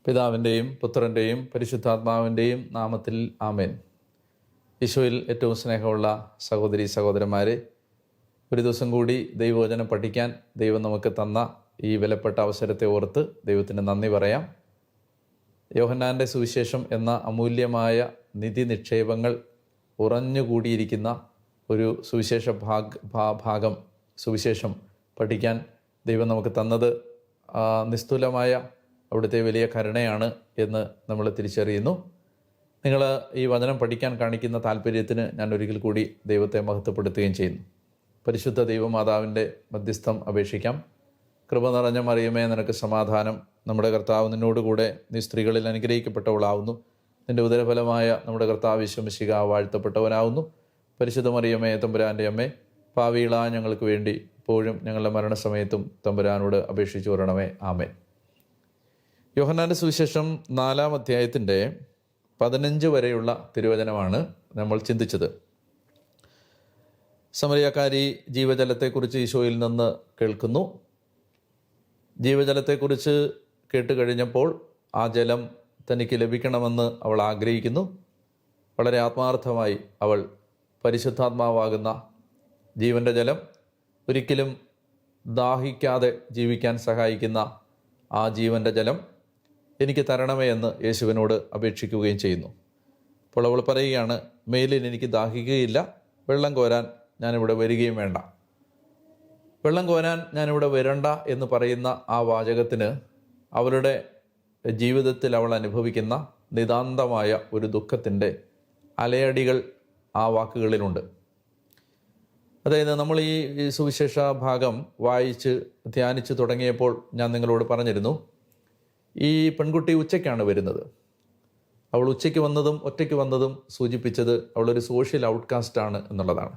പിതാവിൻ്റെയും പുത്രൻ്റെയും പരിശുദ്ധാത്മാവിൻ്റെയും നാമത്തിൽ ആമേൻ. ഈശോയിൽ ഏറ്റവും സ്നേഹമുള്ള സഹോദരി സഹോദരന്മാരെ, ഒരു ദിവസം കൂടി ദൈവവചനം പഠിക്കാൻ ദൈവം നമുക്ക് തന്ന ഈ വിലപ്പെട്ട അവസരത്തെ ഓർത്ത് ദൈവത്തിന് നന്ദി പറയാം. യോഹന്നാൻ്റെ സുവിശേഷം എന്ന അമൂല്യമായ നിധി നിക്ഷേപങ്ങൾ ഉറഞ്ഞുകൂടിയിരിക്കുന്ന ഒരു സുവിശേഷ ഭാഗം സുവിശേഷം പഠിക്കാൻ ദൈവം നമുക്ക് തന്നത് നിസ്തുലമായ അവിടുത്തെ വലിയ കരുണയാണ് എന്ന് നമ്മൾ തിരിച്ചറിയുന്നു. നിങ്ങൾ ഈ വചനം പഠിക്കാൻ കാണിക്കുന്ന താല്പര്യത്തിന് ഞാൻ ഒരിക്കൽ കൂടി ദൈവത്തെ മഹത്വപ്പെടുത്തുകയും ചെയ്യുന്നു. പരിശുദ്ധ ദൈവമാതാവിൻ്റെ മധ്യസ്ഥം അപേക്ഷിക്കാം. കൃപ നിറഞ്ഞ മറിയമേ, നിനക്ക് സമാധാനം. നമ്മുടെ കർത്താവ് നിന്നോടുകൂടെ, നീ സ്ത്രീകളിൽ അനുഗ്രഹിക്കപ്പെട്ടവളാവുന്നു. നിൻ്റെ ഉദരഫലമായ നമ്മുടെ കർത്താവ് യേശു മിശിഹാ വാഴ്ത്തപ്പെട്ടവനാവുന്നു. പരിശുദ്ധ മറിയമേ, തമ്പുരാൻ്റെ അമ്മേ, പാപികളായ ഞങ്ങൾക്ക് വേണ്ടി ഇപ്പോഴും ഞങ്ങളുടെ മരണസമയത്തും തമ്പുരാനോട് അപേക്ഷിച്ചു വരണമേ. ആമേൻ. യോഹന്നാൻ്റെ സുവിശേഷം 4-ാം അധ്യായത്തിൻ്റെ 15 വരെയുള്ള തിരുവചനമാണ് നമ്മൾ ചിന്തിച്ചത്. സമറിയക്കാരി ജീവജലത്തെക്കുറിച്ച് ഈശോയിൽ നിന്ന് കേൾക്കുന്നു. ജീവജലത്തെക്കുറിച്ച് കേട്ട് കഴിഞ്ഞപ്പോൾ ആ ജലം തനിക്ക് ലഭിക്കണമെന്ന് അവൾ ആഗ്രഹിക്കുന്നു. വളരെ ആത്മാർത്ഥമായി അവൾ പരിശുദ്ധാത്മാവാകുന്ന ജീവൻ്റെ ജലം, ഒരിക്കലും ദാഹിക്കാതെ ജീവിക്കാൻ സഹായിക്കുന്ന ആ ജീവൻ്റെ ജലം എനിക്ക് തരണമേ എന്ന് യേശുവിനോട് അപേക്ഷിക്കുകയും ചെയ്യുന്നു. അപ്പോൾ അവൾ പറയുകയാണ്, മേലിൽ എനിക്ക് ദാഹിക്കുകയില്ല, വെള്ളം കോരാൻ ഞാനിവിടെ വരികയും വേണ്ട. വെള്ളം കോരാൻ ഞാനിവിടെ വരണ്ട എന്ന് പറയുന്ന ആ വാചകത്തിന് അവളുടെ ജീവിതത്തിൽ അവൾ അനുഭവിക്കുന്ന നിതാന്തമായ ഒരു ദുഃഖത്തിൻ്റെ അലയടികൾ ആ വാക്കുകളിലുണ്ട്. അതായത് നമ്മൾ ഈ സുവിശേഷ ഭാഗം വായിച്ച് ധ്യാനിച്ച് തുടങ്ങിയപ്പോൾ ഞാൻ നിങ്ങളോട് പറഞ്ഞിരുന്നു, ഈ പെൺകുട്ടി ഉച്ചയ്ക്കാണ് വരുന്നത്. അവൾ ഉച്ചയ്ക്ക് വന്നതും ഒറ്റയ്ക്ക് വന്നതും സൂചിപ്പിച്ചത് അവളൊരു സോഷ്യൽ ഔട്ട്കാസ്റ്റാണ് എന്നുള്ളതാണ്.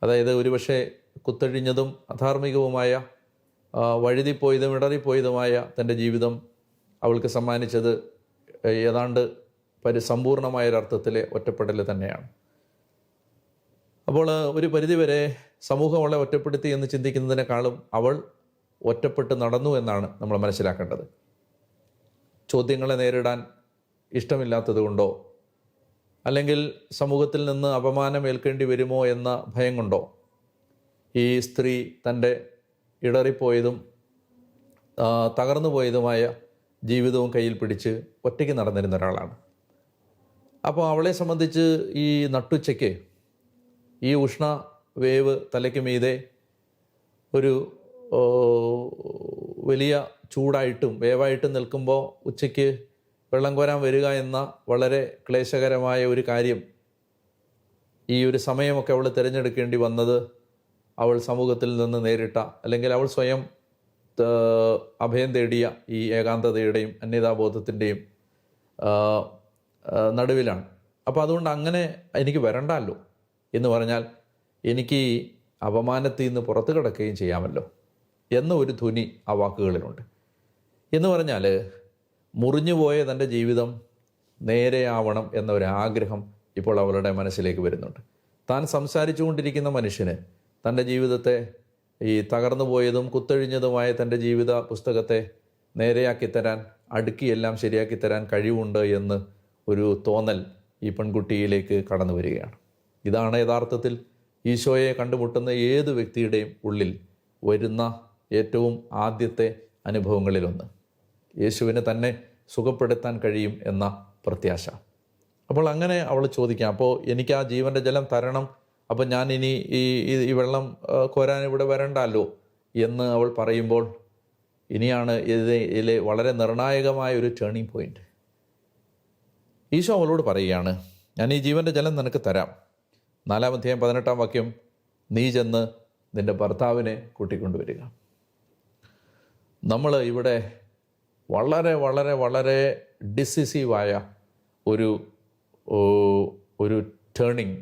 അതായത് ഒരുപക്ഷെ കുത്തഴിഞ്ഞതും അധാർമികവുമായ വഴുതിപ്പോയതും ഇടറിപ്പോയതുമായ തൻ്റെ ജീവിതം അവൾക്ക് സമ്മാനിച്ചത് ഏതാണ്ട് സമ്പൂർണമായൊരർത്ഥത്തിലെ ഒറ്റപ്പെടൽ തന്നെയാണ്. അപ്പോൾ ഒരു പരിധിവരെ സമൂഹം അവളെ ഒറ്റപ്പെടുത്തി എന്ന് ചിന്തിക്കുന്നതിനേക്കാളും അവൾ ഒറ്റപ്പെട്ട് നടന്നു എന്നാണ് നമ്മൾ മനസ്സിലാക്കേണ്ടത്. ചോദ്യങ്ങളെ നേരിടാൻ ഇഷ്ടമില്ലാത്തത് കൊണ്ടോ, അല്ലെങ്കിൽ സമൂഹത്തിൽ നിന്ന് അപമാനം ഏൽക്കേണ്ടി വരുമോ എന്ന ഭയം കൊണ്ടോ ഈ സ്ത്രീ തൻ്റെ ഇടറിപ്പോയതും തകർന്നു പോയതുമായ ജീവിതവും കയ്യിൽ പിടിച്ച് ഒറ്റയ്ക്ക് നടന്നിരുന്ന ഒരാളാണ്. അപ്പോൾ അവളെ സംബന്ധിച്ച് ഈ നട്ടുച്ചയ്ക്ക് ഈ ഉഷ്ണ വേവ് തലയ്ക്ക് മീതെ ഒരു വലിയ ചൂടായിട്ടും വേവായിട്ടും നിൽക്കുമ്പോൾ ഉച്ചയ്ക്ക് വെള്ളം കോരാൻ വരിക എന്ന വളരെ ക്ലേശകരമായ ഒരു കാര്യം, ഈ ഒരു സമയമൊക്കെ അവൾ തിരഞ്ഞെടുക്കേണ്ടി വന്നത് അവൾ സമൂഹത്തിൽ നിന്ന് നേരിട്ട, അല്ലെങ്കിൽ അവൾ സ്വയം അഭയം തേടിയ ഈ ഏകാന്തതയുടെയും അന്യതാബോധത്തിൻ്റെയും നടുവിലാണ്. അപ്പോൾ അതുകൊണ്ട് അങ്ങനെ എനിക്ക് വരണ്ടല്ലോ എന്ന് പറഞ്ഞാൽ എനിക്ക് അപമാനത്തിൽ നിന്ന് പുറത്തു കിടക്കുകയും ചെയ്യാമല്ലോ എന്ന ഒരു ധ്വനി ആ വാക്കുകളിലുണ്ട്. എന്ന് പറഞ്ഞാൽ മുറിഞ്ഞുപോയ തൻ്റെ ജീവിതം നേരെയാവണം എന്ന ഒരു ആഗ്രഹം ഇപ്പോൾ അവളുടെ മനസ്സിലേക്ക് വരുന്നുണ്ട്. താൻ സംസാരിച്ചു കൊണ്ടിരിക്കുന്ന മനുഷ്യന് തൻ്റെ ജീവിതത്തെ, ഈ തകർന്നു പോയതും കുത്തഴിഞ്ഞതുമായ തൻ്റെ ജീവിത പുസ്തകത്തെ നേരെയാക്കിത്തരാൻ, അടുക്കിയെല്ലാം ശരിയാക്കിത്തരാൻ കഴിവുണ്ട് എന്ന് ഒരു തോന്നൽ ഈ പെൺകുട്ടിയിലേക്ക് കടന്നു വരികയാണ്. ഇതാണ് യഥാർത്ഥത്തിൽ ഈശോയെ കണ്ടുമുട്ടുന്ന ഏത് വ്യക്തിയുടെയും ഉള്ളിൽ വരുന്ന ഏറ്റവും ആദ്യത്തെ അനുഭവങ്ങളിലൊന്ന്. യേശുവിനെ തന്നെ സുഖപ്പെടുത്താൻ കഴിയും എന്ന പ്രത്യാശ. അപ്പോൾ അങ്ങനെ അവൾ ചോദിക്കാം, അപ്പോൾ എനിക്ക് ആ ജീവൻ്റെ ജലം തരണം, അപ്പോൾ ഞാൻ ഇനി ഈ വെള്ളം കോരാൻ ഇവിടെ വരണ്ടല്ലോ എന്ന് അവൾ പറയുമ്പോൾ ഇനിയാണ് ഇതിലെ വളരെ നിർണായകമായ ഒരു ടേണിംഗ് പോയിന്റ്. ഈശോ അവളോട് പറയുകയാണ്, ഞാൻ ഈ ജീവൻ്റെ ജലം നിനക്ക് തരാം. 4-ാം അധ്യായം 18-ാം വാക്യം, നീ ചെന്ന് നിൻ്റെ ഭർത്താവിനെ കൂട്ടിക്കൊണ്ടുവരിക. നമ്മൾ ഇവിടെ വളരെ വളരെ വളരെ ഡിസിസീവായ ഒരു ടേണിംഗ്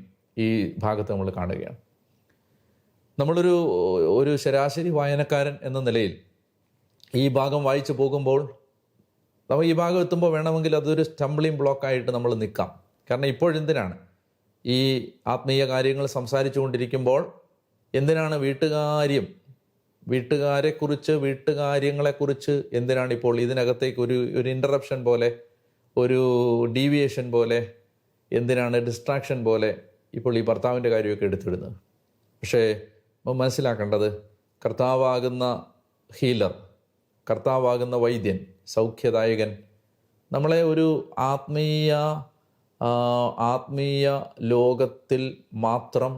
ഈ ഭാഗത്ത് നമ്മൾ കാണുകയാണ്. നമ്മളൊരു ശരാശരി വായനക്കാരൻ എന്ന നിലയിൽ ഈ ഭാഗം വായിച്ചു പോകുമ്പോൾ നമ്മൾ ഈ ഭാഗം എത്തുമ്പോൾ വേണമെങ്കിൽ അതൊരു സ്റ്റംബ്ലിംഗ് ബ്ലോക്കായിട്ട് നമ്മൾ നിൽക്കാം. കാരണം ഇപ്പോഴെന്തിനാണ് ഈ ആത്മീയ കാര്യങ്ങൾ സംസാരിച്ചു കൊണ്ടിരിക്കുമ്പോൾ എന്തിനാണ് വീട്ടുകാര്യം വീട്ടുകാര്യങ്ങളെക്കുറിച്ച് എന്തിനാണ് ഇപ്പോൾ ഇതിനകത്തേക്ക് ഒരു ഇൻ്ററപ്ഷൻ പോലെ, ഒരു ഡീവിയേഷൻ പോലെ, എന്തിനാണ് ഡിസ്ട്രാക്ഷൻ പോലെ ഇപ്പോൾ ഈ ഭർത്താവിൻ്റെ കാര്യമൊക്കെ എടുത്തിടുന്നത്? പക്ഷേ മനസ്സിലാക്കേണ്ടത്, കർത്താവാകുന്ന ഹീലർ, കർത്താവാകുന്ന വൈദ്യൻ, സൗഖ്യദായകൻ നമ്മളെ ഒരു ആത്മീയ ലോകത്തിൽ മാത്രം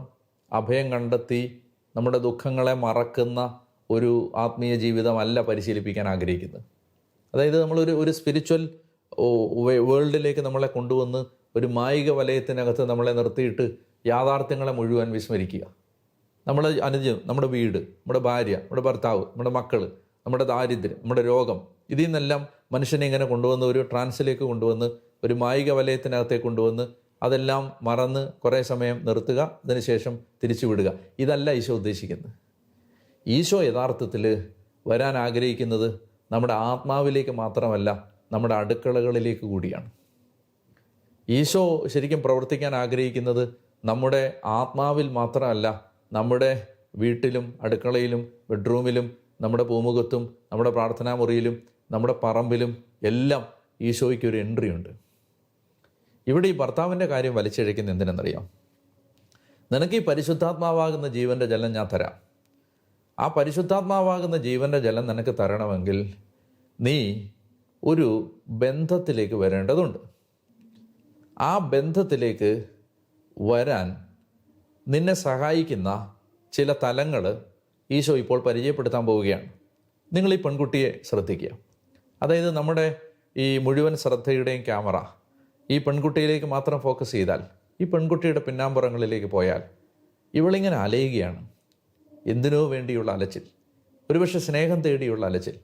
അഭയം കണ്ടെത്തി നമ്മുടെ ദുഃഖങ്ങളെ മറക്കുന്ന ഒരു ആത്മീയ ജീവിതമല്ല പരിശീലിപ്പിക്കാൻ ആഗ്രഹിക്കുന്നത്. അതായത് ഒരു സ്പിരിച്വൽ വേൾഡിലേക്ക് നമ്മളെ കൊണ്ടുവന്ന് ഒരു മായിക വലയത്തിനകത്ത് നമ്മളെ നിർത്തിയിട്ട് യാഥാർത്ഥ്യങ്ങളെ മുഴുവൻ വിസ്മരിക്കുക. നമ്മുടെ അനുജൻ, നമ്മുടെ വീട്, നമ്മുടെ ഭാര്യ, നമ്മുടെ ഭർത്താവ്, നമ്മുടെ മക്കൾ, നമ്മുടെ ദാരിദ്ര്യം, നമ്മുടെ രോഗം, ഇതിൽ നിന്നെല്ലാം മനുഷ്യനെ ഇങ്ങനെ കൊണ്ടുവന്ന് ഒരു ട്രാൻസിലേക്ക് കൊണ്ടുവന്ന് ഒരു മായിക വലയത്തിനകത്തേക്ക് കൊണ്ടുവന്ന് അതെല്ലാം മറന്ന് കുറേ സമയം നിർത്തുക, അതിനുശേഷം തിരിച്ചു വിടുക. ഇതല്ല ഈശോ ഉദ്ദേശിക്കുന്നത്. ഈശോ യഥാർത്ഥത്തിൽ വരാൻ ആഗ്രഹിക്കുന്നത് നമ്മുടെ ആത്മാവിലേക്ക് മാത്രമല്ല, നമ്മുടെ അടുക്കളകളിലേക്ക് കൂടിയാണ്. ഈശോ ശരിക്കും പ്രവർത്തിക്കാൻ ആഗ്രഹിക്കുന്നത് നമ്മുടെ ആത്മാവിൽ മാത്രമല്ല, നമ്മുടെ വീട്ടിലും അടുക്കളയിലും ബെഡ്റൂമിലും നമ്മുടെ പൂമുഖത്തും നമ്മുടെ പ്രാർത്ഥനാ മുറിയിലും നമ്മുടെ പറമ്പിലും എല്ലാം ഈശോയ്ക്ക് ഒരു എൻട്രി ഉണ്ട്. ഇവിടെ ഈ ഭർത്താവിൻ്റെ കാര്യം വലിച്ചിഴയ്ക്കുന്ന എന്തിനെന്നറിയാം? നിനക്ക് ഈ പരിശുദ്ധാത്മാവാകുന്ന ജീവൻ്റെ ജലം ഞാൻ തരാം. ആ പരിശുദ്ധാത്മാവാകുന്ന ജീവൻ്റെ ജലം നിനക്ക് തരണമെങ്കിൽ നീ ഒരു ബന്ധത്തിലേക്ക് വരേണ്ടതുണ്ട്. ആ ബന്ധത്തിലേക്ക് വരാൻ നിന്നെ സഹായിക്കുന്ന ചില തലങ്ങൾ ഈശോ ഇപ്പോൾ പരിചയപ്പെടുത്താൻ പോവുകയാണ്. നിങ്ങൾ ഈ പെൺകുട്ടിയെ ശ്രദ്ധിക്കുക. അതായത് നമ്മുടെ ഈ മുഴുവൻ ശ്രദ്ധയുടെയും ക്യാമറ ഈ പെൺകുട്ടിയിലേക്ക് മാത്രം ഫോക്കസ് ചെയ്താൽ, ഈ പെൺകുട്ടിയുടെ പിന്നാമ്പുറങ്ങളിലേക്ക് പോയാൽ ഇവളിങ്ങനെ അലയുകയാണ്. എന്തിനോ വേണ്ടിയുള്ള അലച്ചിൽ, ഒരുപക്ഷെ സ്നേഹം തേടിയുള്ള അലച്ചിൽ.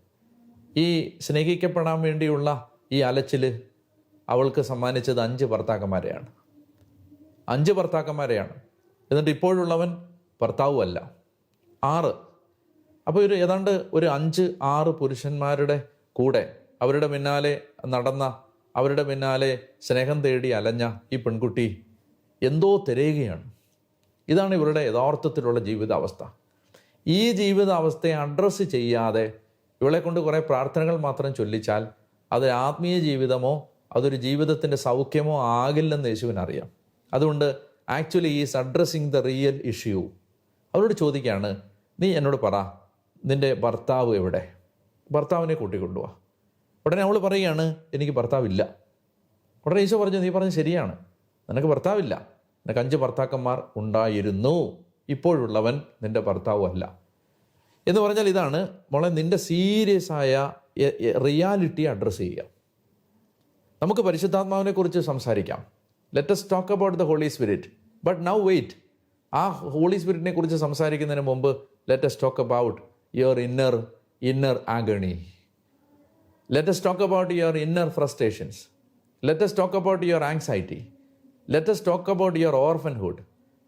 ഈ സ്നേഹിക്കപ്പെടാൻ വേണ്ടിയുള്ള ഈ അലച്ചിൽ അവൾക്ക് സമ്മാനിച്ചത് 5 ഭർത്താക്കന്മാരെയാണ്. 5 ഭർത്താക്കന്മാരെയാണ്. എന്നിട്ട് ഇപ്പോഴുള്ളവൻ ഭർത്താവും അല്ല, 6. അപ്പോൾ ഏതാണ്ട് ഒരു 5-6 പുരുഷന്മാരുടെ കൂടെ അവരുടെ പിന്നാലെ നടന്ന, അവരുടെ പിന്നാലെ സ്നേഹം തേടി അലഞ്ഞ ഈ പെൺകുട്ടി എന്തോ തിരയുകയാണ്. ഇതാണ് ഇവരുടെ യഥാർത്ഥത്തിലുള്ള ജീവിതാവസ്ഥ. ഈ ജീവിതാവസ്ഥയെ അഡ്രസ്സ് ചെയ്യാതെ ഇവളെ കൊണ്ട് കുറേ പ്രാർത്ഥനകൾ മാത്രം ചൊല്ലിച്ചാൽ അത് ആത്മീയ ജീവിതമോ അതൊരു ജീവിതത്തിൻ്റെ സൗഖ്യമോ ആകില്ലെന്ന് യേശുവിനറിയാം. അതുകൊണ്ട് actually is addressing the real issue. അവരോട് ചോദിക്കുകയാണ്, നീ എന്നോട് പറ, നിൻ്റെ ഭർത്താവ് എവിടെ? ഭർത്താവിനെ കൂട്ടിക്കൊണ്ടുപോവാ. ഉടനെ അവൾ പറയുകയാണ്, എനിക്ക് ഭർത്താവില്ല. ഉടനെ ഈശോ പറഞ്ഞു, നീ പറഞ്ഞത് ശരിയാണ്, നിനക്ക് ഭർത്താവില്ല. നിനക്ക് 5 ഭർത്താക്കന്മാർ ഉണ്ടായിരുന്നു, ഇപ്പോഴുള്ളവൻ നിൻ്റെ ഭർത്താവും അല്ല. എന്ന് പറഞ്ഞാൽ ഇതാണ് മോളെ, നിൻ്റെ സീരിയസ് ആയ റിയാലിറ്റി അഡ്രസ്സ് ചെയ്യുക. നമുക്ക് പരിശുദ്ധാത്മാവിനെ കുറിച്ച് സംസാരിക്കാം. Let us talk about the Holy Spirit. But now wait. ആ ഹോളി സ്പിരിറ്റിനെ കുറിച്ച് സംസാരിക്കുന്നതിന് മുമ്പ് let us talk about your inner agony. Let us talk about your inner frustrations. Let us talk about your anxiety. Let us talk about your orphanhood.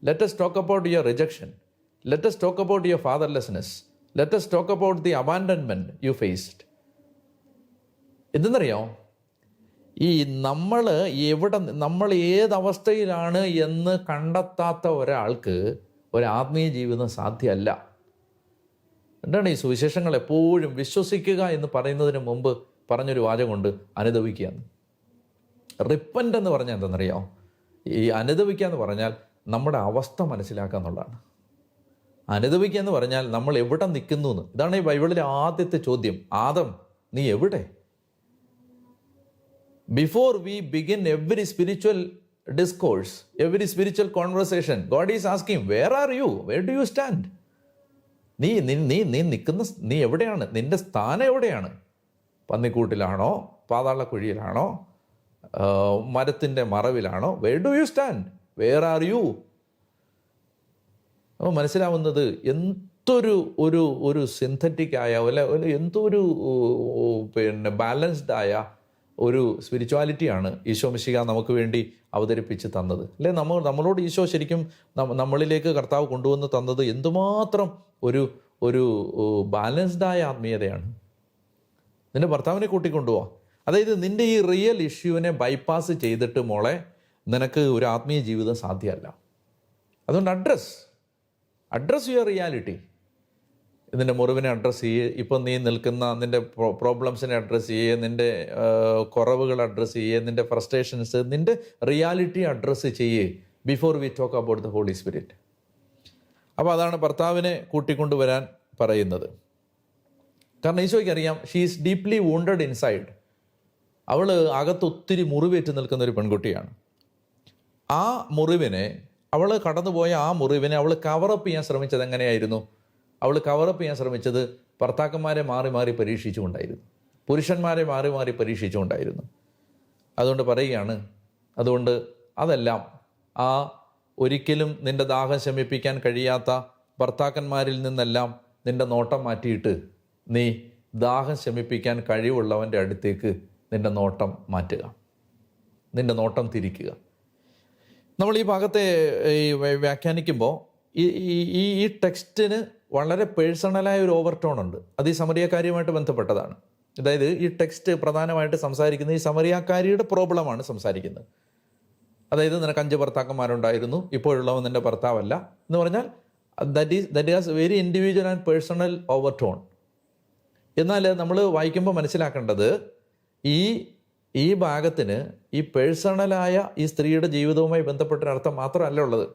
Let us talk about your rejection. Let us talk about your fatherlessness. Let us talk about the abandonment you faced. എന്തെന്നറിയോ, ഈ നമ്മൾ ഏതവസ്ഥയിലാണ് എന്ന് കണ്ടെത്താത്ത ഒരാൾക്ക് ഒരാത്മീയ ജീവിതം സാധ്യമല്ല. എന്താണ് ഈ സുവിശേഷങ്ങൾ എപ്പോഴും വിശ്വസിക്കുക എന്ന് പറയുന്നതിന് മുമ്പ് പറഞ്ഞൊരു വാചകമുണ്ട്, അനുദവിക്കുക എന്ന്. റിപ്പൻ്റ് എന്ന് പറഞ്ഞാൽ എന്തെന്നറിയാമോ? ഈ അനുദവിക്കുക എന്ന് പറഞ്ഞാൽ നമ്മുടെ അവസ്ഥ മനസ്സിലാക്കുക എന്നുള്ളതാണ്. അനുദവിക്കുക എന്ന് പറഞ്ഞാൽ നമ്മൾ എവിടെ നിൽക്കുന്നു എന്ന്. ഇതാണ് ഈ ബൈബിളിലെ ആദ്യത്തെ ചോദ്യം, ആദം നീ എവിടെ? Before we begin every spiritual discourse, every spiritual conversation, God is asking, where are you? Where do you stand? നീ നിൽക്കുന്ന, നീ എവിടെയാണ്? നിന്റെ സ്ഥാനം എവിടെയാണ്? പന്നിക്കൂട്ടിലാണോ, പാതാളക്കുഴിയിലാണോ, മരത്തിൻ്റെ മറവിലാണോ? Where do you stand? Where are you? അപ്പോൾ മനസ്സിലാവുന്നത് എന്തൊരു സിന്തറ്റിക് ആയ എന്തൊരു ബാലൻസ്ഡ് ആയ ഒരു സ്പിരിച്വാലിറ്റിയാണ് ഈശോ മിശിഹ നമുക്ക് വേണ്ടി അവതരിപ്പിച്ച് തന്നത്. അല്ലേ, നമ്മളോട് ഈശോ ശരിക്കും നമ്മളിലേക്ക് കർത്താവ് കൊണ്ടുവന്ന് തന്നത് എന്തുമാത്രം ഒരു ബാലൻസ്ഡായ ആത്മീയതയാണ്. നിന്റെ ഭർത്താവിനെ കൂട്ടിക്കൊണ്ടുപോവാ. അതായത് നിന്റെ ഈ റിയൽ ഇഷ്യൂവിനെ ബൈപ്പാസ് ചെയ്തിട്ട് മോളെ നിനക്ക് ഒരു ആത്മീയ ജീവിതം സാധ്യമല്ല. അതുകൊണ്ട് അഡ്രസ് യുവർ റിയാലിറ്റി. നിൻ്റെ മുറിവിനെ അഡ്രസ്സ് ചെയ്യേ, ഇപ്പം നീ നിൽക്കുന്ന നിൻ്റെ പ്രോബ്ലംസിനെ അഡ്രസ്സ് ചെയ്യേ, നിൻ്റെ കുറവുകൾ അഡ്രസ്സ് ചെയ്യേ, നിൻ്റെ ഫ്രസ്ട്രേഷൻസ്, നിൻ്റെ റിയാലിറ്റി അഡ്രസ്സ് ചെയ്യേ before we talk about the Holy Spirit. അപ്പോൾ അതാണ് ഭർത്താവിനെ കൂട്ടിക്കൊണ്ടുവരാൻ പറയുന്നത്. കാരണം ഈശോയ്ക്ക് അറിയാം, she is deeply wounded inside. അവൾ അകത്ത് ഒത്തിരി മുറിവേറ്റ് നിൽക്കുന്ന ഒരു പെൺകുട്ടിയാണ്. ആ മുറിവിനെ, അവൾ കടന്നുപോയ ആ മുറിവിനെ അവൾ കവറപ്പ് ചെയ്യാൻ ശ്രമിച്ചത് എങ്ങനെയായിരുന്നു? അവൾ കവറപ്പ് ചെയ്യാൻ ശ്രമിച്ചത് ഭർത്താക്കന്മാരെ മാറി മാറി പരീക്ഷിച്ചുകൊണ്ടായിരുന്നു, പുരുഷന്മാരെ മാറി മാറി പരീക്ഷിച്ചുകൊണ്ടായിരുന്നു. അതുകൊണ്ട് പറയുകയാണ്, അതുകൊണ്ട് അതെല്ലാം ആ ഒരിക്കലും നിൻ്റെ ദാഹം ശമിപ്പിക്കാൻ കഴിയാത്ത ഭർത്താക്കന്മാരിൽ നിന്നെല്ലാം നിൻ്റെ നോട്ടം മാറ്റിയിട്ട് നീ ദാഹം ശമിപ്പിക്കാൻ കഴിവുള്ളവൻ്റെ അടുത്തേക്ക് നിൻ്റെ നോട്ടം മാറ്റുക, നിൻ്റെ നോട്ടം തിരിക്കുക. നമ്മൾ ഈ ഭാഗത്തെ വ്യാഖ്യാനിക്കുമ്പോൾ ഈ ടെക്സ്റ്റിന് വളരെ പേഴ്സണലായ ഒരു ഓവർടോൺ ഉണ്ട്. അത് ഈ സമറിയക്കാരിയുമായിട്ട് ബന്ധപ്പെട്ടതാണ്. അതായത് ഈ ടെക്സ്റ്റ് പ്രധാനമായിട്ട് സംസാരിക്കുന്നത് ഈ സമറിയക്കാരിയുടെ പ്രോബ്ലമാണ് സംസാരിക്കുന്നത്. അതായത് നിനക്ക് 5 ഭർത്താക്കന്മാരുണ്ടായിരുന്നു, ഇപ്പോഴുള്ളവൻ നിൻ്റെ ഭർത്താവല്ല എന്ന് പറഞ്ഞാൽ that is very individual and personal overtone. എന്നാൽ നമ്മൾ വായിക്കുമ്പോൾ മനസ്സിലാക്കേണ്ടത് ഈ ഭാഗത്തിന് ഈ പേഴ്സണലായ ഈ സ്ത്രീയുടെ ജീവിതവുമായി ബന്ധപ്പെട്ടൊരർത്ഥം മാത്രമല്ല ഉള്ളത്.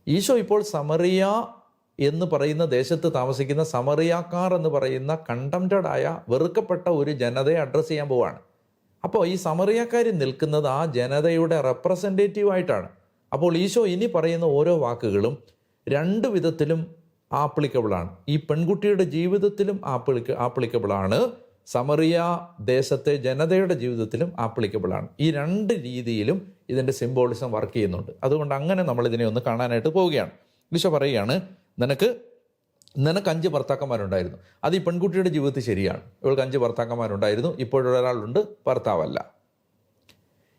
ഈശോ ഇപ്പോൾ സമറിയ എന്ന് പറയുന്ന ദേശത്ത് താമസിക്കുന്ന സമറിയാക്കാർ എന്ന് പറയുന്ന കണ്ടംപ്റ്റഡ് ആയ വെറുക്കപ്പെട്ട ഒരു ജനതയെ അഡ്രസ്സ് ചെയ്യാൻ പോവാണ്. അപ്പോൾ ഈ സമറിയാക്കാർ നിൽക്കുന്നത് ആ ജനതയുടെ റെപ്രസെൻറ്റേറ്റീവായിട്ടാണ്. അപ്പോൾ ഈശോ ഇനി പറയുന്ന ഓരോ വാക്കുകളും 2 വിധത്തിലും ആപ്ലിക്കബിളാണ്. ഈ പെൺകുട്ടിയുടെ ജീവിതത്തിലും ആപ്ലിക്കബിളാണ്, സമറിയ ദേശത്തെ ജനതയുടെ ജീവിതത്തിലും ആപ്ലിക്കബിളാണ്. ഈ 2 രീതിയിലും ഇതിൻ്റെ സിംബോളിസം വർക്ക് ചെയ്യുന്നുണ്ട്. അതുകൊണ്ട് അങ്ങനെ നമ്മൾ ഇതിനെ ഒന്ന് കാണാനായിട്ട് പോവുകയാണ്. ഈശോ പറയുകയാണ്, നിനക്ക് 5 ഭർത്താക്കന്മാരുണ്ടായിരുന്നു. അത് ഈ പെൺകുട്ടിയുടെ ജീവിതത്തിൽ ശരിയാണ്. ഇവൾക്ക് 5 ഭർത്താക്കന്മാരുണ്ടായിരുന്നു, ഇപ്പോഴൊരാളുണ്ട്, ഭർത്താവല്ല.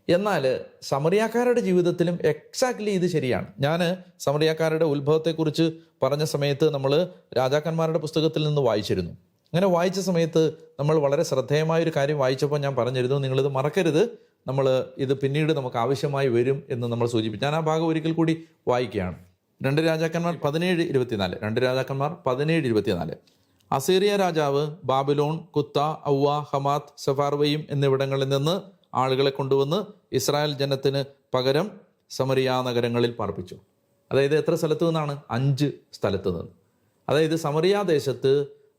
എന്നാൽ സമറിയാക്കാരുടെ ജീവിതത്തിലും എക്സാക്ട്ലി ഇത് ശരിയാണ്. ഞാൻ സമറിയാക്കാരുടെ ഉത്ഭവത്തെക്കുറിച്ച് പറഞ്ഞ സമയത്ത് നമ്മൾ രാജാക്കന്മാരുടെ പുസ്തകത്തിൽ നിന്ന് വായിച്ചിരുന്നു. അങ്ങനെ വായിച്ച സമയത്ത് നമ്മൾ വളരെ ശ്രദ്ധേയമായൊരു കാര്യം വായിച്ചപ്പോൾ ഞാൻ പറഞ്ഞിരുന്നു, നിങ്ങളിത് മറക്കരുത്, നമ്മൾ ഇത് പിന്നീട് നമുക്ക് ആവശ്യമായി വരും എന്ന് നമ്മൾ സൂചിപ്പിച്ചു. ഞാൻ ആ ഭാഗം ഒരിക്കൽ കൂടി വായിക്കുകയാണ്. 2 രാജാക്കന്മാർ 17:24. 2 രാജാക്കന്മാർ 17:24. അസീറിയ രാജാവ് ബാബിലോൺ, കുത്ത, ഔവ, ഹമാത്ത്, സെഫാർവയും എന്നിവിടങ്ങളിൽ നിന്ന് ആളുകളെ കൊണ്ടുവന്ന് ഇസ്രായേൽ ജനത്തിന് പകരം സമറിയ നഗരങ്ങളിൽ പാർപ്പിച്ചു. അതായത് എത്ര സ്ഥലത്തു നിന്നാണ്? 5 സ്ഥലത്ത് നിന്ന്. അതായത് സമറിയ ദേശത്ത്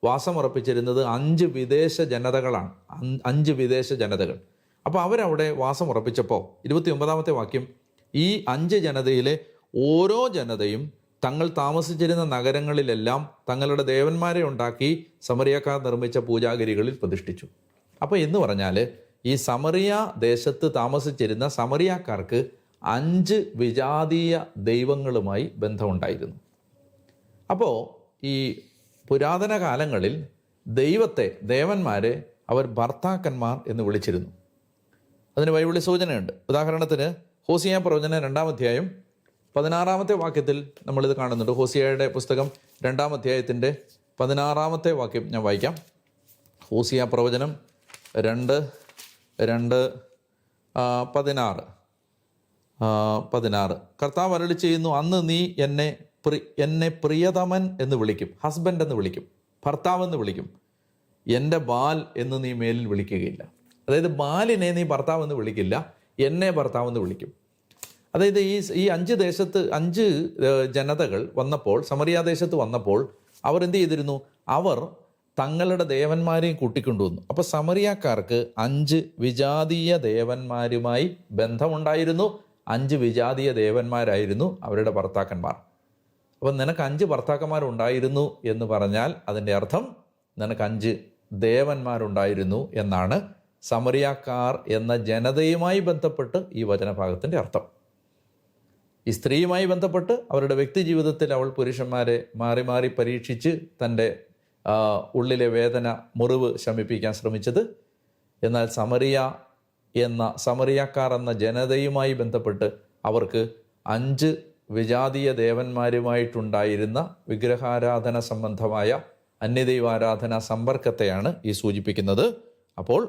വാസമുറപ്പിച്ചിരുന്നത് 5 വിദേശ ജനതകളാണ്. 5 വിദേശ ജനതകൾ. അപ്പോൾ അവരവിടെ വാസമുറപ്പിച്ചപ്പോൾ 29-ാമത്തെ വാക്യം, ഈ 5 ജനതയിലെ ഓരോ ജനതയും തങ്ങൾ താമസിച്ചിരുന്ന നഗരങ്ങളിലെല്ലാം തങ്ങളുടെ ദേവന്മാരെ ഉണ്ടാക്കി സമറിയക്കാർ നിർമ്മിച്ച പൂജാഗിരികളിൽ പ്രതിഷ്ഠിച്ചു. അപ്പോൾ എന്ന് പറഞ്ഞാൽ ഈ സമറിയ ദേശത്ത് താമസിച്ചിരുന്ന സമറിയക്കാർക്ക് 5 വിജാതീയ ദൈവങ്ങളുമായി ബന്ധമുണ്ടായിരുന്നു. അപ്പോൾ ഈ പുരാതന കാലങ്ങളിൽ ദേവന്മാരെ അവർ ഭർത്താക്കന്മാർ എന്ന് വിളിച്ചിരുന്നു. അതിന് ബൈബിളിൽ സൂചനയുണ്ട്. ഉദാഹരണത്തിന് ഹോസിയ പ്രവചനം 2-ാം അധ്യായം 16-ാമത്തെ വാക്യത്തിൽ നമ്മളിത് കാണുന്നുണ്ട്. ഹോസിയയുടെ പുസ്തകം 2-ാം അധ്യായത്തിൻ്റെ 16-ാമത്തെ വാക്യം ഞാൻ വായിക്കാം. ഹോസിയ പ്രവചനം 2:16. കർത്താവ് അരുളി ചെയ്യുന്നു, അന്ന് നീ എന്നെ പ്രിയതമൻ എന്ന് വിളിക്കും, ഹസ്ബൻഡ് എന്ന് വിളിക്കും, ഭർത്താവ് എന്ന് വിളിക്കും, എൻ്റെ ബാൽ എന്ന് നീ മേലിൽ വിളിക്കുകയില്ല. അതായത് ബാലിനെ നീ ഭർത്താവ് എന്ന് വിളിക്കില്ല, എന്നെ ഭർത്താവ് എന്ന് വിളിക്കും. അതായത് ഈ 5 ജനതകൾ വന്നപ്പോൾ, സമറിയ ദേശത്ത് വന്നപ്പോൾ അവർ എന്ത് ചെയ്തിരുന്നു? അവർ തങ്ങളുടെ ദേവന്മാരെയും കൂട്ടിക്കൊണ്ടുവന്നു. അപ്പോൾ സമറിയക്കാർക്ക് 5 വിജാതീയ ദേവന്മാരുമായി ബന്ധമുണ്ടായിരുന്നു. 5 വിജാതീയ ദേവന്മാരായിരുന്നു അവരുടെ ഭർത്താക്കന്മാർ. അപ്പം നിനക്ക് 5 ഭർത്താക്കന്മാരുണ്ടായിരുന്നു എന്ന് പറഞ്ഞാൽ അതിൻ്റെ അർത്ഥം നിനക്ക് 5 ദേവന്മാരുണ്ടായിരുന്നു എന്നാണ് സമറിയക്കാർ എന്ന ജനതയുമായി ബന്ധപ്പെട്ട് ഈ വചനഭാഗത്തിൻ്റെ അർത്ഥം. ഈ സ്ത്രീയുമായി ബന്ധപ്പെട്ട് അവരുടെ വ്യക്തി ജീവിതത്തിൽ അവൾ പുരുഷന്മാരെ മാറി മാറി പരീക്ഷിച്ച് തൻ്റെ ഉള്ളിലെ വേദന, മുറിവ് ശമിപ്പിക്കാൻ ശ്രമിച്ചത്. എന്നാൽ സമറിയക്കാർ എന്ന ജനതയുമായി ബന്ധപ്പെട്ട് അവർക്ക് 5 വിജാതീയ ദേവന്മാരുമായിട്ടുണ്ടായിരുന്ന വിഗ്രഹാരാധന സംബന്ധമായ അന്യദൈവാരാധന സമ്പർക്കത്തെയാണ് ഈ സൂചിപ്പിക്കുന്നത്. അപ്പോൾ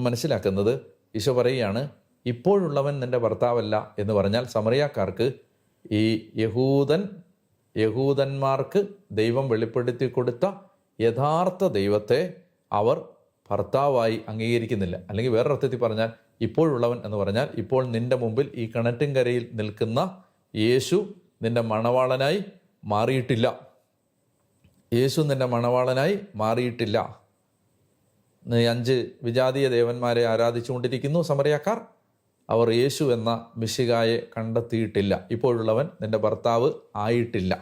മനസ്സിലാക്കുന്നത്, ഈശോ പറയുകയാണ്, ഇപ്പോഴുള്ളവൻ നിൻ്റെ ഭർത്താവല്ല എന്ന് പറഞ്ഞാൽ സമറിയക്കാർക്ക് ഈ യഹൂദൻ യഹൂദന്മാർക്ക് ദൈവം വെളിപ്പെടുത്തി കൊടുത്ത യഥാർത്ഥ ദൈവത്തെ അവർ ഭർത്താവായി അംഗീകരിക്കുന്നില്ല. അല്ലെങ്കിൽ വേറൊരർത്ഥത്തിൽ പറഞ്ഞാൽ, ഇപ്പോഴുള്ളവൻ എന്ന് പറഞ്ഞാൽ ഇപ്പോൾ നിന്റെ മുമ്പിൽ ഈ കിണറ്റിൻകരയിൽ നിൽക്കുന്ന യേശു നിന്റെ മണവാളനായി മാറിയിട്ടില്ല. യേശു നിന്റെ മണവാളനായി മാറിയിട്ടില്ല. 5 വിജാതീയ ദേവന്മാരെ ആരാധിച്ചുകൊണ്ടിരിക്കുന്നു സമറിയാക്കാർ. അവർ യേശു എന്ന മിശിഹായെ കണ്ടെത്തിയിട്ടില്ല. ഇപ്പോഴുള്ളവൻ നിന്റെ ഭർത്താവ് ആയിട്ടില്ല.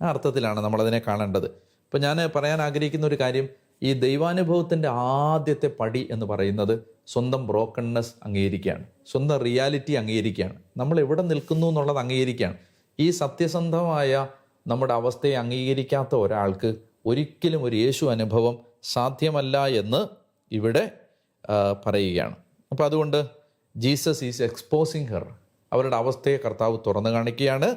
ആ അർത്ഥത്തിലാണ് നമ്മളതിനെ കാണേണ്ടത്. ഇപ്പം ഞാൻ പറയാൻ ആഗ്രഹിക്കുന്ന ഒരു കാര്യം, ഈ ദൈവാനുഭവത്തിൻ്റെ ആദ്യത്തെ പടി എന്ന് പറയുന്നത് സ്വന്തം ബ്രോക്കൺനെസ് അംഗീകരിക്കുകയാണ്, സ്വന്തം റിയാലിറ്റി അംഗീകരിക്കുകയാണ്, നമ്മൾ എവിടെ നിൽക്കുന്നു എന്നുള്ളത് അംഗീകരിക്കുകയാണ്. ഈ സത്യസന്ധമായ നമ്മുടെ അവസ്ഥയെ അംഗീകരിക്കാത്ത ഒരാൾക്ക് ഒരിക്കലും ഒരു യേശു അനുഭവം സാധ്യമല്ല എന്ന് ഇവിടെ പറയുകയാണ്. അപ്പോൾ അതുകൊണ്ട് ജീസസ് ഈസ് എക്സ്പോസിങ് ഹെർ. അവരുടെ അവസ്ഥയെ കർത്താവ് തുറന്നു കാണിക്കുകയാണ്.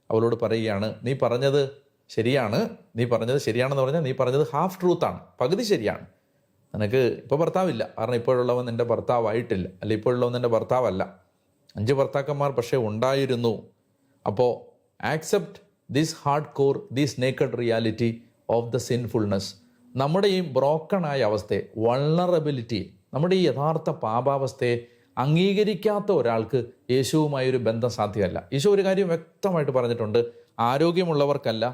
അവളോട് പറയുകയാണ്, നീ പറഞ്ഞത് ശരിയാണ്. നീ പറഞ്ഞത് ശരിയാണെന്ന് പറഞ്ഞാൽ നീ പറഞ്ഞത് ഹാഫ് ട്രൂത്താണ്, പകുതി ശരിയാണ്. നിനക്ക് ഇപ്പോൾ ഭർത്താവില്ല, കാരണം ഇപ്പോഴുള്ളവൻ നിൻ്റെ ഭർത്താവായിട്ടില്ല, അല്ല ഇപ്പോഴുള്ളവൻ നിൻ്റെ ഭർത്താവല്ല. 5 ഭർത്താക്കന്മാർ പക്ഷേ ഉണ്ടായിരുന്നു. അപ്പോൾ accept this hard core, this naked reality of the sinfulness. നമ്മുടെ ഈ ബ്രോക്കണായ അവസ്ഥയെ, വൾണറബിലിറ്റി, നമ്മുടെ ഈ യഥാർത്ഥ പാപാവസ്ഥയെ അംഗീകരിക്കാത്ത ഒരാൾക്ക് യേശുവുമായൊരു ബന്ധം സാധ്യമല്ല. ഈശോ ഒരു കാര്യം വ്യക്തമായിട്ട് പറഞ്ഞിട്ടുണ്ട്, ആരോഗ്യമുള്ളവർക്കല്ല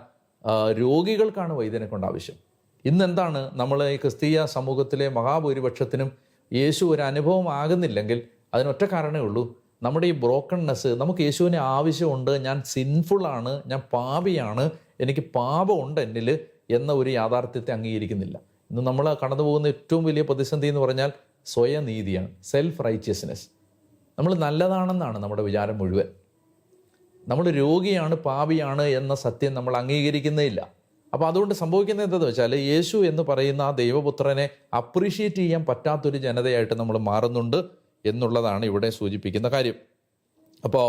രോഗികൾക്കാണ് വൈദ്യനെ കൊണ്ട് ആവശ്യം. ഇന്നെന്താണ് നമ്മൾ ഈ ക്രിസ്തീയ സമൂഹത്തിലെ മഹാഭൂരിപക്ഷത്തിനും യേശു ഒരു അനുഭവം ആകുന്നില്ലെങ്കിൽ അതിനൊറ്റ കാരണമേ ഉള്ളൂ, നമ്മുടെ ഈ ബ്രോക്കൺനെസ്. നമുക്ക് യേശുവിനെ ആവശ്യമുണ്ട്, ഞാൻ സിൻഫുള്ളാണ്, ഞാൻ പാപിയാണ്, എനിക്ക് പാപമുണ്ട് എന്നിൽ എന്ന ഒരു യാഥാർത്ഥ്യത്തെ അംഗീകരിക്കുന്നില്ല. ഇന്ന് നമ്മൾ കടന്നു പോകുന്ന ഏറ്റവും വലിയ പ്രതിസന്ധി എന്ന് പറഞ്ഞാൽ സ്വയനീതിയാണ്, സെൽഫ് റൈച്ചിയസ്നെസ്. നമ്മൾ നല്ലതാണെന്നാണ് നമ്മുടെ വിചാരം മുഴുവൻ. നമ്മൾ രോഗിയാണ്, പാപിയാണ് എന്ന സത്യം നമ്മൾ അംഗീകരിക്കുന്നേയില്ല. അപ്പോൾ അതുകൊണ്ട് സംഭവിക്കുന്നത് എന്താണെന്ന് വെച്ചാൽ, യേശു എന്ന് പറയുന്ന ആ ദൈവപുത്രനെ അപ്രീഷിയേറ്റ് ചെയ്യാൻ പറ്റാത്തൊരു ജനതയായിട്ട് നമ്മൾ മാറുന്നുണ്ട് എന്നുള്ളതാണ് ഇവിടെ സൂചിപ്പിക്കുന്ന കാര്യം. അപ്പോൾ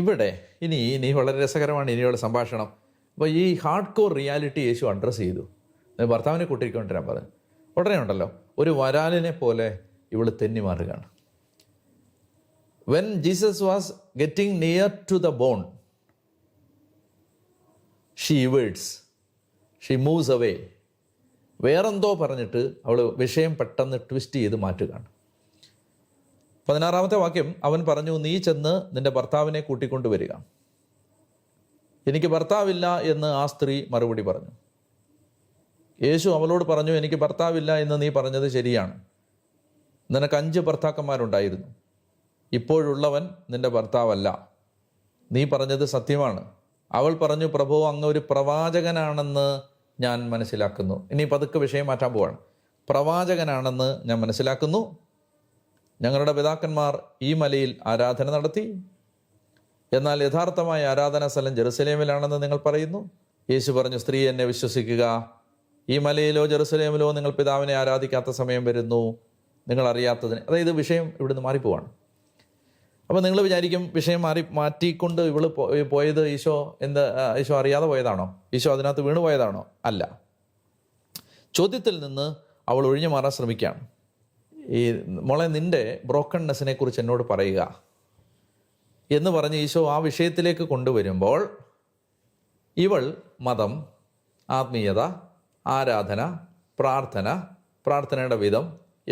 ഇവിടെ ഇനി വളരെ രസകരമാണ് ഇനിയുള്ള സംഭാഷണം. അപ്പോൾ ഈ ഹാർഡ് കോർ റിയാലിറ്റി യേശു അഡ്രസ്സ് ചെയ്തു. ഭർത്താവിനെ കൂട്ടിക്കൊണ്ടിരാൻ പറഞ്ഞു. ഉടനെ ഉണ്ടല്ലോ, ഒരു വരാലിനെ പോലെ ഇവൾ തെന്നി മാറുകയാണ്. When Jesus was getting near to the bone, she evades, she moves away. വേറെന്തോ പറഞ്ഞിട്ട് അവൾ വിഷയം പെട്ടെന്ന് ട്വിസ്റ്റ് ചെയ്ത് മാറ്റുകയാണ്. 16-ാമത്തെ വാക്യം, അവൻ പറഞ്ഞു, നീ ചെന്ന് നിന്റെ ഭർത്താവിനെ കൂട്ടിക്കൊണ്ടുവരിക. എനിക്ക് ഭർത്താവില്ല എന്ന് ആ സ്ത്രീ മറുപടി പറഞ്ഞു. യേശു അവളോട് പറഞ്ഞു, എനിക്ക് ഭർത്താവില്ല എന്ന് നീ പറഞ്ഞത് ശരിയാണ്. നിനക്ക് 5 ഭർത്താക്കന്മാരുണ്ടായിരുന്നു, ഇപ്പോഴുള്ളവൻ നിന്റെ ഭർത്താവല്ല. നീ പറഞ്ഞത് സത്യമാണ്. അവൾ പറഞ്ഞു, പ്രഭു, അങ്ങ് ഒരു പ്രവാചകനാണെന്ന് ഞാൻ മനസ്സിലാക്കുന്നു. ഇനി പതുക്കെ വിഷയം മാറ്റാൻ പോവാണ്. പ്രവാചകനാണെന്ന് ഞാൻ മനസ്സിലാക്കുന്നു. ഞങ്ങളുടെ പിതാക്കന്മാർ ഈ മലയിൽ ആരാധന നടത്തി, എന്നാൽ യഥാർത്ഥമായ ആരാധനാ സ്ഥലം ജെറുസലേമിലാണെന്ന് നിങ്ങൾ പറയുന്നു. യേശു പറഞ്ഞു, സ്ത്രീ, എന്നെ വിശ്വസിക്കുക, ഈ മലയിലോ ജെറുസലേമിലോ നിങ്ങൾ പിതാവിനെ ആരാധിക്കാത്ത സമയം വരുന്നു, നിങ്ങൾ അറിയാത്തതിന്. അതായത് വിഷയം ഇവിടുന്ന് മാറിപ്പോവാണ്. അപ്പോൾ നിങ്ങൾ വിചാരിക്കും, വിഷയം മാറ്റിക്കൊണ്ട് ഇവള് പോയത് ഈശോ അറിയാതെ പോയതാണോ? ഈശോ അതിനകത്ത് വീണു പോയതാണോ? അല്ല. ചോദ്യത്തിൽ നിന്ന് അവൾ ഒഴിഞ്ഞു മാറാൻ ശ്രമിക്കുകയാണ്. ഈ മോളെ, നിൻ്റെ ബ്രോക്കൺനെസ്സിനെ കുറിച്ച് എന്നോട് പറയുക എന്ന് പറഞ്ഞ് ഈശോ ആ വിഷയത്തിലേക്ക് കൊണ്ടുവരുമ്പോൾ ഇവൾ മതം, ആത്മീയത, ആരാധന, പ്രാർത്ഥനയുടെ വിധം,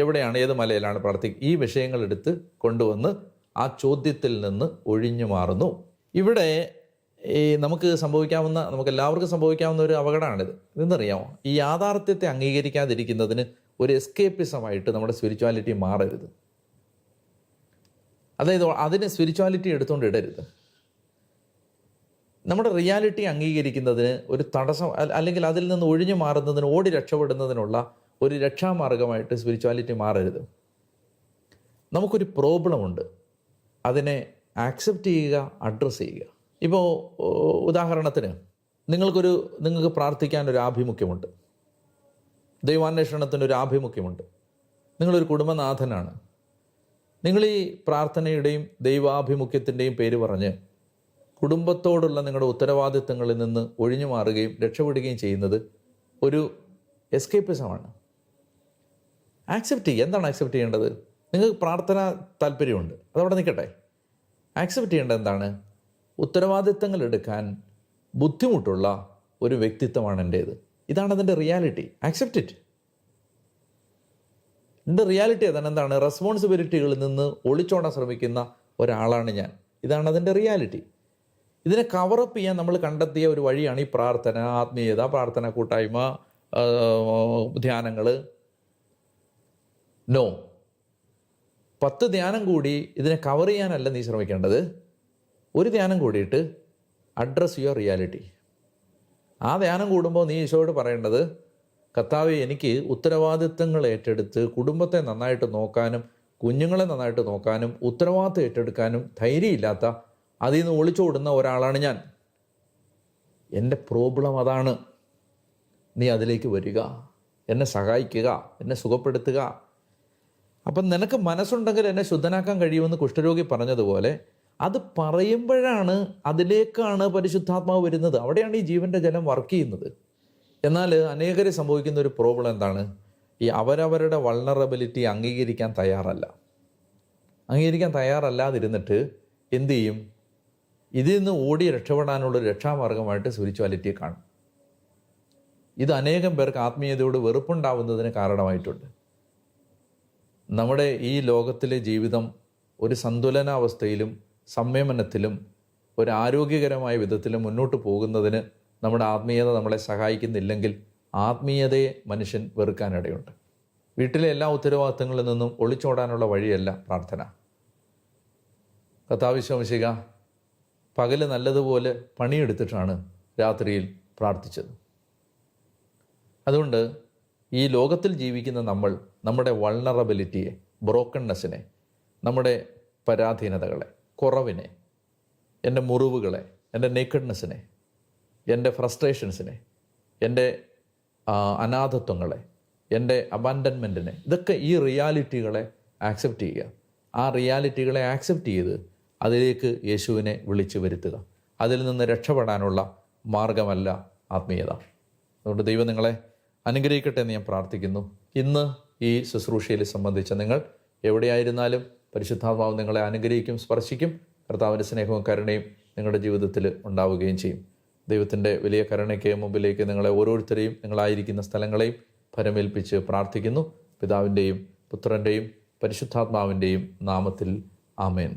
എവിടെയാണ്, ഏത് മലയിലാണ് ഈ വിഷയങ്ങൾ എടുത്ത് കൊണ്ടുവന്ന് ആ ചോദ്യത്തിൽ നിന്ന് ഒഴിഞ്ഞു മാറുന്നു. ഇവിടെ നമുക്ക് എല്ലാവർക്കും സംഭവിക്കാവുന്ന ഒരു അപകടമാണിത്. ഇതെന്നറിയാമോ? ഈ യാഥാർത്ഥ്യത്തെ അംഗീകരിക്കാതിരിക്കുന്നതിന് ഒരു എസ്കേപ്പിസമായിട്ട് നമ്മുടെ സ്പിരിച്വാലിറ്റി മാറരുത്. അതായത് അതിന് സ്പിരിച്വാലിറ്റി എടുത്തുകൊണ്ട് ഇടരുത്. നമ്മുടെ റിയാലിറ്റി അംഗീകരിക്കുന്നതിന് ഒരു തടസ്സം, അല്ലെങ്കിൽ അതിൽ നിന്ന് ഒഴിഞ്ഞു മാറുന്നതിന്, ഓടി രക്ഷപ്പെടുന്നതിനുള്ള ഒരു രക്ഷാമാർഗമായിട്ട് സ്പിരിച്വാലിറ്റി മാറരുത്. നമുക്കൊരു പ്രോബ്ലമുണ്ട്, അതിനെ ആക്സെപ്റ്റ് ചെയ്യുക, അഡ്രസ്സ് ചെയ്യുക. ഇപ്പോൾ ഉദാഹരണത്തിന് നിങ്ങൾക്ക് പ്രാർത്ഥിക്കാനൊരു ആഭിമുഖ്യമുണ്ട്, ദൈവാന്വേഷണത്തിനൊരു ആഭിമുഖ്യമുണ്ട്, നിങ്ങളൊരു കുടുംബനാഥനാണ്. നിങ്ങൾ ഈ പ്രാർത്ഥനയുടെയും ദൈവാഭിമുഖ്യത്തിൻ്റെയും പേര് പറഞ്ഞ് കുടുംബത്തോടുള്ള നിങ്ങളുടെ ഉത്തരവാദിത്തങ്ങളിൽ നിന്ന് ഒഴിഞ്ഞു മാറുകയും രക്ഷപ്പെടുകയും ചെയ്യുന്നത് ഒരു എസ്കേപ്പിസമാണ്. ആക്സെപ്റ്റ് ചെയ്യുക. എന്താണ് ആക്സെപ്റ്റ് ചെയ്യേണ്ടത്? നിങ്ങൾക്ക് പ്രാർത്ഥന താല്പര്യമുണ്ട്, അതവിടെ നിൽക്കട്ടെ. ആക്സെപ്റ്റ് ചെയ്യേണ്ടത് എന്താണ്? ഉത്തരവാദിത്തങ്ങൾ എടുക്കാൻ ബുദ്ധിമുട്ടുള്ള ഒരു വ്യക്തിത്വമാണ് എൻ്റേത്. ഇതാണ് അതിൻ്റെ റിയാലിറ്റി. Accept it. എൻ്റെ റിയാലിറ്റി അതാണ്. എന്താണ്? റെസ്പോൺസിബിലിറ്റികളിൽ നിന്ന് ഒളിച്ചോടാൻ ശ്രമിക്കുന്ന ഒരാളാണ് ഞാൻ. ഇതാണ് അതിൻ്റെ റിയാലിറ്റി. ഇതിനെ കവറപ്പ് ചെയ്യാൻ നമ്മൾ കണ്ടെത്തിയ ഒരു വഴിയാണ് ഈ പ്രാർത്ഥന, ആത്മീയത, പ്രാർത്ഥന കൂട്ടായ്മ, ധ്യാനങ്ങൾ. നോ, 10 ധ്യാനം കൂടി ഇതിനെ കവർ ചെയ്യാനല്ല നീ ശ്രമിക്കേണ്ടത്. ഒരു ധ്യാനം കൂടിയിട്ട് അഡ്രസ് യുവർ റിയാലിറ്റി. ആ ധ്യാനം കൂടുമ്പോൾ നീ ഈശോയോട് പറയേണ്ടത്, കർത്താവേ, എനിക്ക് ഉത്തരവാദിത്തങ്ങൾ ഏറ്റെടുത്ത് കുടുംബത്തെ നന്നായിട്ട് നോക്കാനും കുഞ്ഞുങ്ങളെ നന്നായിട്ട് നോക്കാനും ഉത്തരവാദിത്തം ഏറ്റെടുക്കാനും ധൈര്യമില്ലാത്ത, അതിൽ നിന്ന് ഒളിച്ചോടുന്ന ഒരാളാണ് ഞാൻ. എൻ്റെ പ്രോബ്ലം അതാണ്. നീ അതിലേക്ക് വരിക, എന്നെ സഹായിക്കുക, എന്നെ സുഖപ്പെടുത്തുക. അപ്പം നിനക്ക് മനസ്സുണ്ടെങ്കിൽ എന്നെ ശുദ്ധനാക്കാൻ കഴിയുമെന്ന് കുഷ്ഠരോഗി പറഞ്ഞതുപോലെ, അത് പറയുമ്പോഴാണ്, അതിലേക്കാണ് പരിശുദ്ധാത്മാവ് വരുന്നത്. അവിടെയാണ് ഈ ജീവൻ്റെ ജലം വർക്ക് ചെയ്യുന്നത്. എന്നാൽ അനേകരെ സംഭവിക്കുന്ന ഒരു പ്രോബ്ലം എന്താണ്? ഈ അവരവരുടെ വൾണറബിലിറ്റി അംഗീകരിക്കാൻ തയ്യാറല്ലാതിരുന്നിട്ട് എന്തു ചെയ്യും? ഇതിൽ നിന്ന് ഓടി രക്ഷപ്പെടാനുള്ള രക്ഷാമാർഗമായിട്ട് സ്പിരിച്വാലിറ്റിയെ കാണും. ഇത് അനേകം പേർക്ക് ആത്മീയതയോട് വെറുപ്പുണ്ടാവുന്നതിന് കാരണമായിട്ടുണ്ട്. നമ്മുടെ ഈ ലോകത്തിലെ ജീവിതം ഒരു സന്തുലനാവസ്ഥയിലും സംയമനത്തിലും ഒരു ആരോഗ്യകരമായ വിധത്തിലും മുന്നോട്ട് പോകുന്നതിന് നമ്മുടെ ആത്മീയത നമ്മളെ സഹായിക്കുന്നില്ലെങ്കിൽ ആത്മീയതയെ മനുഷ്യൻ വെറുക്കാനിടയുണ്ട്. വീട്ടിലെ എല്ലാ ഉത്തരവാദിത്തങ്ങളിൽ നിന്നും ഒളിച്ചോടാനുള്ള വഴിയല്ല പ്രാർത്ഥന. കർത്താവ് ശംസിക പകല് നല്ലതുപോലെ പണിയെടുത്തിട്ടാണ് രാത്രിയിൽ പ്രാർത്ഥിച്ചത്. അതുകൊണ്ട് ഈ ലോകത്തിൽ ജീവിക്കുന്ന നമ്മൾ നമ്മുടെ വൾണറബിലിറ്റിയെ, ബ്രോക്കൺനെസ്സിനെ, നമ്മുടെ പരാധീനതകളെ, കുറവിനെ, എൻ്റെ മുറിവുകളെ, എൻ്റെ നേക്കഡ്നെസ്സിനെ, എൻ്റെ ഫ്രസ്ട്രേഷൻസിനെ, എൻ്റെ അനാഥത്വങ്ങളെ, എൻ്റെ അബാൻഡൻമെൻറ്റിനെ, ഇതൊക്കെ ഈ റിയാലിറ്റികളെ ആക്സെപ്റ്റ് ചെയ്യുക. ആ റിയാലിറ്റികളെ ആക്സെപ്റ്റ് ചെയ്ത് അതിലേക്ക് യേശുവിനെ വിളിച്ചു വരുത്തുക. അതിൽ നിന്ന് രക്ഷപ്പെടാനുള്ള മാർഗമല്ല ആത്മീയത. അതുകൊണ്ട് ദൈവം നിങ്ങളെ അനുഗ്രഹിക്കട്ടെ എന്ന് ഞാൻ പ്രാർത്ഥിക്കുന്നു. ഇന്ന് ഈ ശുശ്രൂഷയിൽ സംബന്ധിച്ച നിങ്ങൾ എവിടെയായിരുന്നാലും പരിശുദ്ധാത്മാവ് നിങ്ങളെ അനുഗ്രഹിക്കും, സ്പർശിക്കും. കർത്താവിൻ്റെ സ്നേഹവും കരുണയും നിങ്ങളുടെ ജീവിതത്തിൽ ഉണ്ടാവുകയും ചെയ്യും. ദൈവത്തിൻ്റെ വലിയ കരുണയ്ക്ക് മുമ്പിലേക്ക് നിങ്ങളെ ഓരോരുത്തരെയും നിങ്ങളായിരിക്കുന്ന സ്ഥലങ്ങളെയും ഫലമേൽപ്പിച്ച് പ്രാർത്ഥിക്കുന്നു. പിതാവിൻ്റെയും പുത്രൻ്റെയും പരിശുദ്ധാത്മാവിൻ്റെയും നാമത്തിൽ ആമേൻ.